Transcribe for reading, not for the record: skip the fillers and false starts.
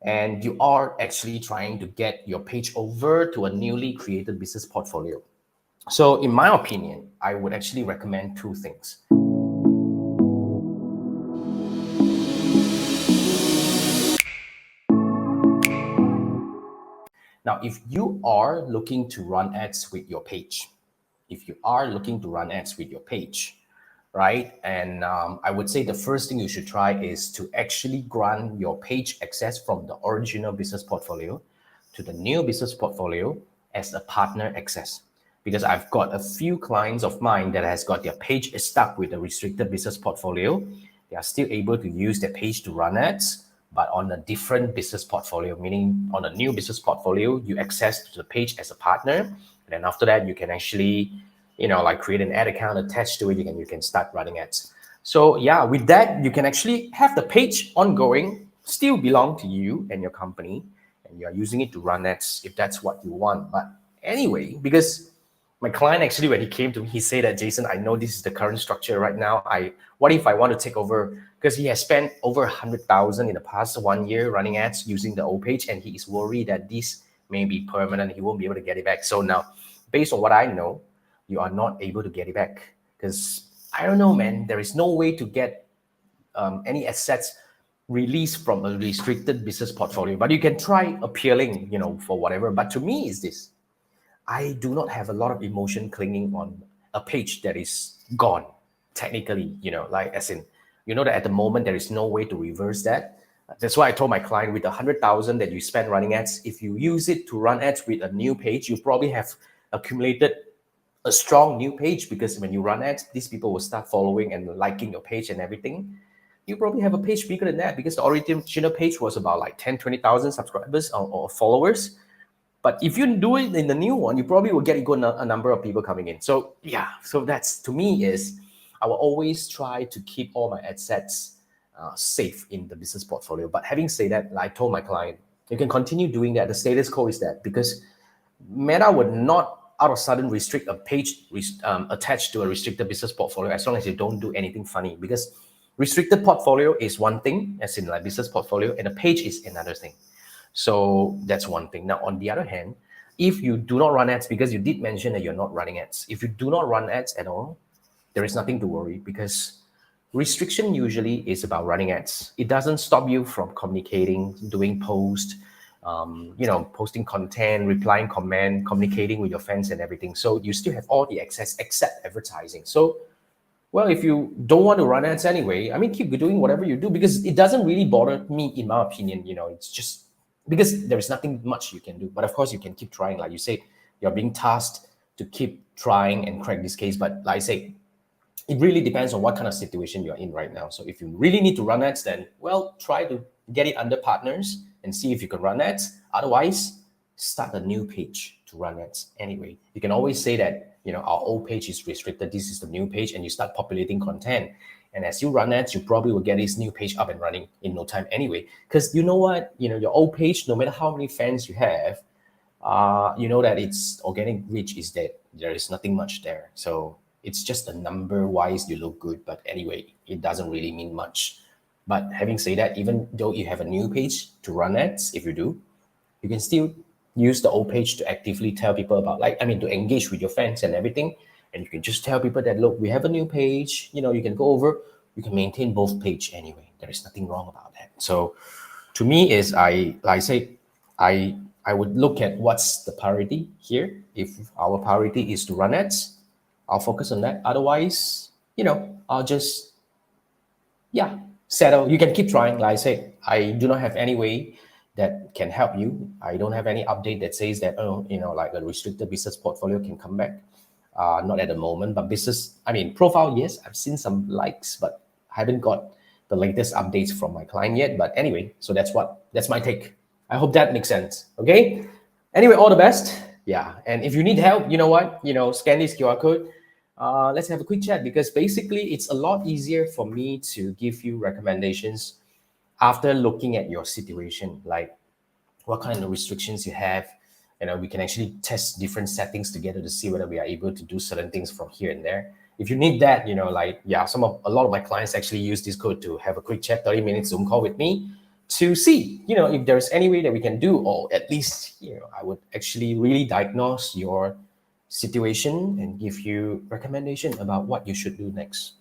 and you are actually trying to get your page over to a newly created business portfolio. So in my opinion, I would actually recommend two things. Now, if you are looking to run ads with your page, if you are looking to run ads with your page, right? And I would say the first thing you should try is to actually grant your page access from the original business portfolio to the new business portfolio as a partner access. Because I've got a few clients of mine that has got their page stuck with a restricted business portfolio. They are still able to use their page to run ads, but on a different business portfolio, meaning on a new business portfolio, you access to the page as a partner. And then after that, you can actually, like create an ad account attached to it. You can start running ads. So yeah, with that, you can actually have the page ongoing, still belong to you and your company, and you're using it to run ads if that's what you want. But anyway, because my client actually, when he came to me, he said that, Jason, I know this is the current structure right now. What if I want to take over? Because he has spent over 100,000 in the past 1 year running ads using the old page, and he is worried that this may be permanent. He won't be able to get it back. So now, based on what I know, you are not able to get it back because I don't know, man. There is no way to get any assets released from a restricted business portfolio. But you can try appealing, for whatever. But to me, is this. I do not have a lot of emotion clinging on a page that is gone, technically, like as in, that at the moment there is no way to reverse that. That's why I told my client, with 100,000 that you spend running ads, if you use it to run ads with a new page, you probably have accumulated a strong new page, because when you run ads, these people will start following and liking your page and everything. You probably have a page bigger than that, because the original page was about like 10, 20,000 subscribers or followers. But if you do it in the new one, you probably will get a number of people coming in. So yeah, so that's, to me, is I will always try to keep all my assets safe in the business portfolio. But having said that, like I told my client, you can continue doing that. The status quo is that, because Meta would not out of sudden restrict a page attached to a restricted business portfolio as long as you don't do anything funny. Because restricted portfolio is one thing, as in like business portfolio, and a page is another thing. So that's one thing. Now, on the other hand, if you do not run ads, because you did mention that you're not running ads, if you do not run ads at all, there is nothing to worry, because restriction usually is about running ads. It doesn't stop you from communicating, doing posts, posting content, replying comment, communicating with your fans and everything. So you still have all the access except advertising. So, well, if you don't want to run ads anyway, I mean, keep doing whatever you do, because it doesn't really bother me, in my opinion. It's just because there is nothing much you can do. But of course, you can keep trying. Like you said, you're being tasked to keep trying and crack this case. But like I say, it really depends on what kind of situation you're in right now. So if you really need to run ads, then, well, try to get it under partners and see if you can run ads. Otherwise, start a new page to run ads anyway. You can always say that, our old page is restricted, this is the new page, and you start populating content. And as you run ads, you probably will get this new page up and running in no time anyway. Because you know what, your old page, no matter how many fans you have, you know that its organic reach is dead. There is nothing much there. So it's just a number wise, you look good. But anyway, it doesn't really mean much. But having said that, even though you have a new page to run ads, if you do, you can still use the old page to actively tell people about, to engage with your fans and everything. And you can just tell people that, look, we have a new page, you can go over, you can maintain both page anyway. There is nothing wrong about that. So to me is, I would look at what's the priority here. If our priority is to run ads, I'll focus on that. Otherwise, I'll just, settle. You can keep trying. Like I said, I do not have any way that can help you. I don't have any update that says that, like a restricted business portfolio can come back. Not at the moment, but profile, yes, I've seen some likes, but I haven't got the latest updates from my client yet. But anyway, so that's my take. I hope that makes sense. Okay. Anyway, all the best. Yeah. And if you need help, you know what? Scan this QR code. Let's have a quick chat, because basically it's a lot easier for me to give you recommendations after looking at your situation, like what kind of restrictions you have. We can actually test different settings together to see whether we are able to do certain things from here and there. If you need that, a lot of my clients actually use this code to have a quick chat, 30 minutes Zoom call with me. to see, if there's any way that we can do, or at least, I would actually really diagnose your situation and give you recommendation about what you should do next.